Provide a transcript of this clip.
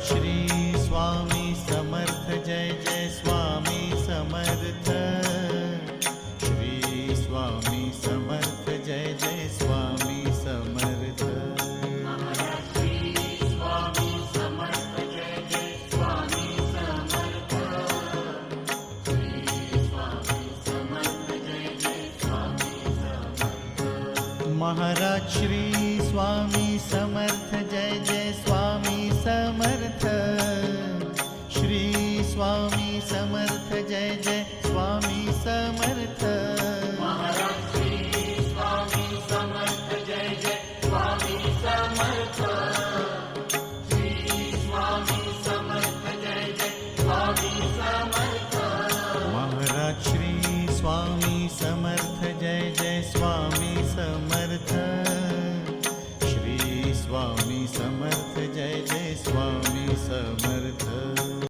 Shri Swami Samarth Jai Jai Swami Samarth. Shri Swami Samarth Jai Jai Swami Samarth. Maharaj Shri Swami Samarth Jai Jai Swami Samarth. Shri Swami Samarth Jai Jai Swami Samarth. Maharaj Shri Swami Samarth Jai Jai Swami Samarth. Shri Swami Samarth Jai Jai Swami Samarth. Maharaj Shri Swami Samarth Jai Jai Swami Samarth. Shri Swami Samarth Jai Jai Swami Samarth.